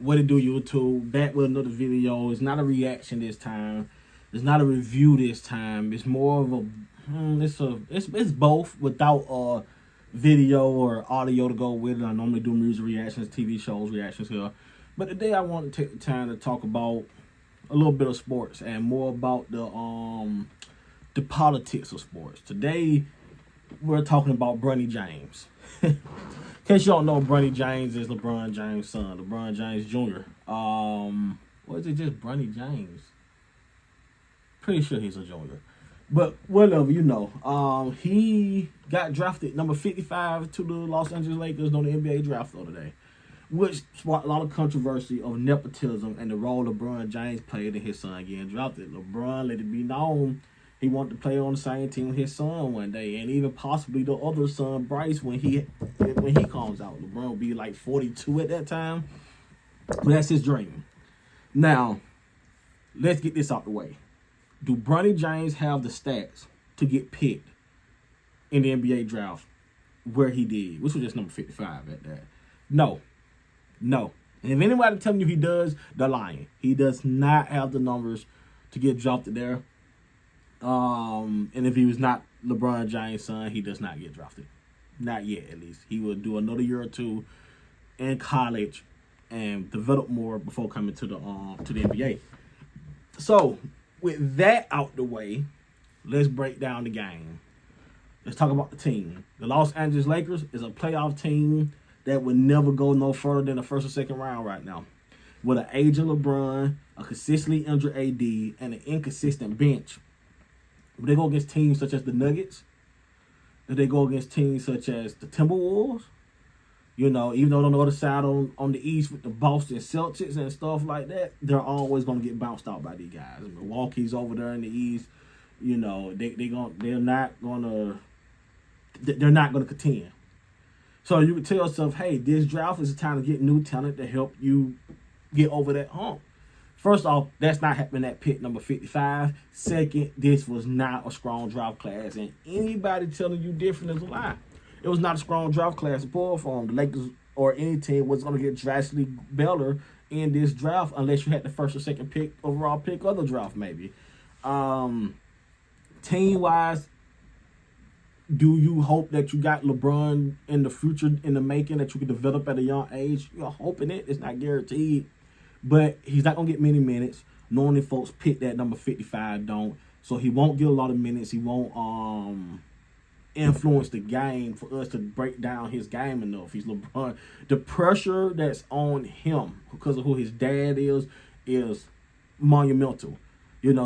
What it do, YouTube? Back with another video. It's not a reaction this time. It's not a review this time. It's more of a it's both without a video or audio to go with it. I normally do music reactions, TV shows reactions here, but today I want to take the time to talk about a little bit of sports and more about the politics of sports. Today we're talking about Bronny James. In case you don't know, Bronny James is LeBron James' son, LeBron James Jr. Or is it just Bronny James? Pretty sure he's a junior. But whatever, he got drafted number 55 to the Los Angeles Lakers on the NBA draft floor today, which sparked a lot of controversy of nepotism and the role LeBron James played in his son getting drafted. LeBron let it be known he wanted to play on the same team with his son one day, and even possibly the other son, Bryce, when he comes out. LeBron will be like 42 at that time, but that's his dream. Now, let's get this out the way. Do Bronny James have the stats to get picked in the NBA draft where he did, which was just number 55 at that? No. And if anybody telling you he does, they're lying. He does not have the numbers to get drafted there. And if he was not LeBron James' son, he does not get drafted. Not yet, at least. He will do another year or two in college and develop more before coming to the NBA. So, with that out the way, let's break down the game. Let's talk about the team. The Los Angeles Lakers is a playoff team that would never go no further than the first or second round right now. With an aging LeBron, a consistently injured AD, and an inconsistent bench. Would they go against teams such as the Nuggets? Would they go against teams such as the Timberwolves? Even though on the other side on the East with the Boston Celtics and stuff like that, they're always going to get bounced out by these guys. Milwaukee's over there in the East. They're not going to contend. So you can tell yourself, hey, this draft is a time to get new talent to help you get over that hump. First off, that's not happening at pick number 55. Second, this was not a strong draft class, and anybody telling you different is a lie. It was not a strong draft class to pull from. The Lakers or any team was going to get drastically better in this draft unless you had the first or second pick, overall pick of the draft maybe. Team-wise, do you hope that you got LeBron in the future, in the making, that you can develop at a young age? You're hoping it. It's not guaranteed. But he's not going to get many minutes. Normally folks pick that number 55 don't. So he won't get a lot of minutes. He won't influence the game for us to break down his game enough. He's LeBron. The pressure that's on him because of who his dad is monumental.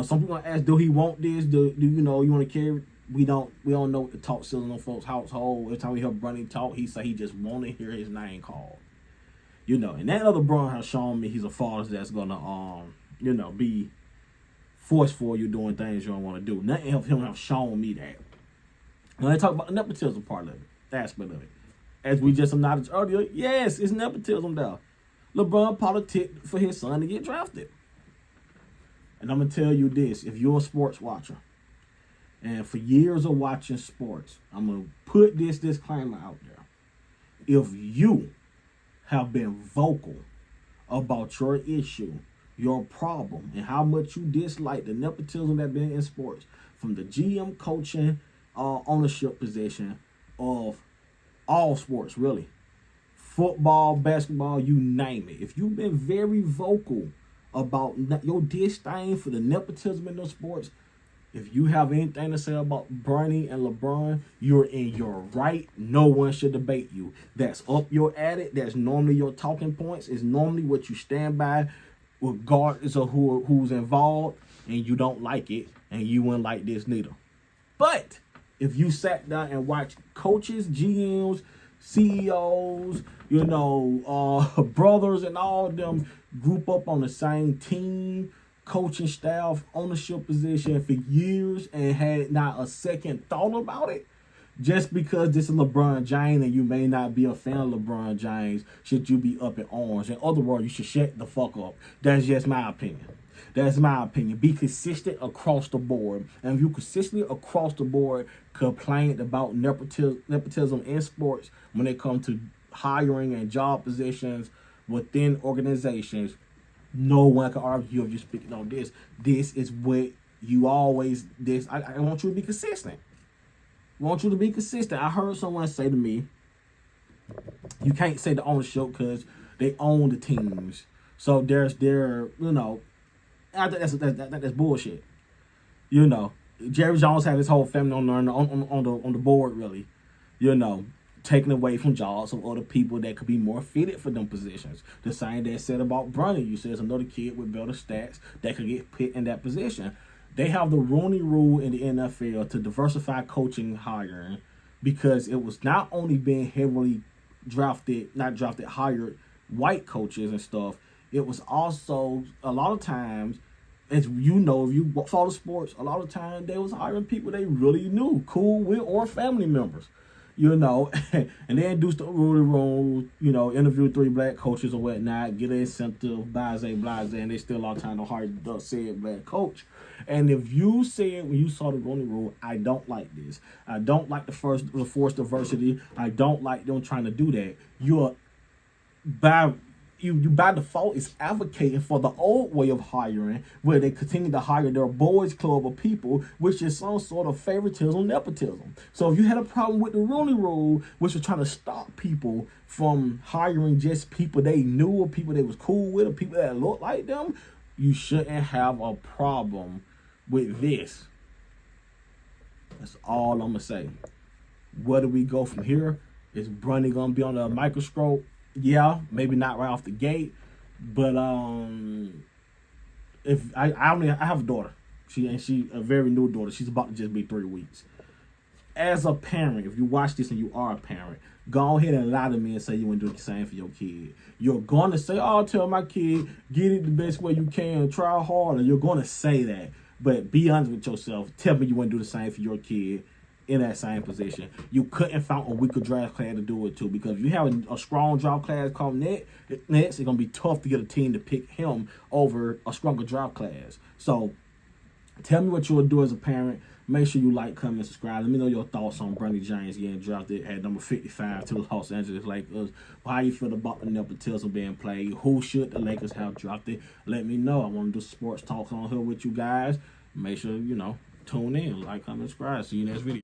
Some people ask, do he want this? Do you want to carry? We don't know what the talk still in folks' household. Every time we hear Bronny talk, he say he just want to hear his name called. And that other Bron has shown me he's a father that's gonna be forceful you doing things you don't want to do. Nothing of him have shown me that. Now let's talk about the nepotism part of it, aspect of it. As we just acknowledged earlier, yes, it's nepotism there. LeBron politicked for his son to get drafted. And I'm gonna tell you this: if you're a sports watcher, and for years of watching sports, I'm gonna put this disclaimer out there. If you have been vocal about your issue, your problem, and how much you dislike the nepotism that been in sports, from the GM, coaching, ownership position of all sports, really, football, basketball, you name it. If you've been very vocal about your disdain for the nepotism in those sports, if you have anything to say about Bronny and LeBron, you're in your right. No one should debate you. That's up your adit. That's normally your talking points. It's normally what you stand by, regardless of who's involved, and you don't like it, and you wouldn't like this neither. But if you sat down and watched coaches, GMs, CEOs, brothers and all of them group up on the same team, coaching staff, ownership position for years and had not a second thought about it, just because this is LeBron James and you may not be a fan of LeBron James, should you be up in arms? In other words, you should shut the fuck up. That's just my opinion. That's my opinion. Be consistent across the board. And if you consistently across the board complain about nepotism in sports when it comes to hiring and job positions, within organizations, no one can argue if you're speaking on this. This is what you always, I want you to be consistent. I want you to be consistent. I heard someone say to me, you can't say the ownership because they own the teams. So there's I think that's bullshit. Jerry Jones had his whole family on the board, really. Taking away from jobs of other people that could be more fitted for them positions. The same that said about Bronny. You said there's another kid with better stats that could get put in that position. They have the Rooney Rule in the NFL to diversify coaching hiring because it was not only being heavily hired white coaches and stuff. It was also a lot of times, as if you follow sports, a lot of times they was hiring people they really knew, cool with, or family members. And they introduced the Rooney Rule, interview 3 black coaches or whatnot, get an incentive, blase, and they still a lot of time to hire the said black coach. And if you said when you saw the Rooney Rule, I don't like this, I don't like the forced diversity, I don't like them trying to do that, you by default is advocating for the old way of hiring, where they continue to hire their boys club of people, which is some sort of favoritism, nepotism. So if you had a problem with the Rooney Rule, which was trying to stop people from hiring just people they knew or people they was cool with or people that looked like them, you shouldn't have a problem with this. That's all I'm gonna say. Where do we go from here? Is Bronny gonna be on the microscope? Yeah, maybe not right off the gate, but if I have a daughter, she a very new daughter. She's about to just be 3 weeks. As a parent, if you watch this and you are a parent, go ahead and lie to me and say you want to do the same for your kid. You're going to say, "Oh, tell my kid, get it the best way you can, try harder." You're going to say that, but be honest with yourself. Tell me you want to do the same for your kid in that same position. You couldn't find a weaker draft class to do it to, because if you have a strong draft class come next, it's going to be tough to get a team to pick him over a stronger draft class. So tell me what you'll do as a parent. Make sure you like, comment, subscribe. Let me know your thoughts on Bronny James getting drafted at number 55 to the Los Angeles Lakers. How you feel about the nepotism being played? Who should the Lakers have drafted? Let me know. I want to do sports talks on here with you guys. Make sure, tune in, like, comment, subscribe. See you next video.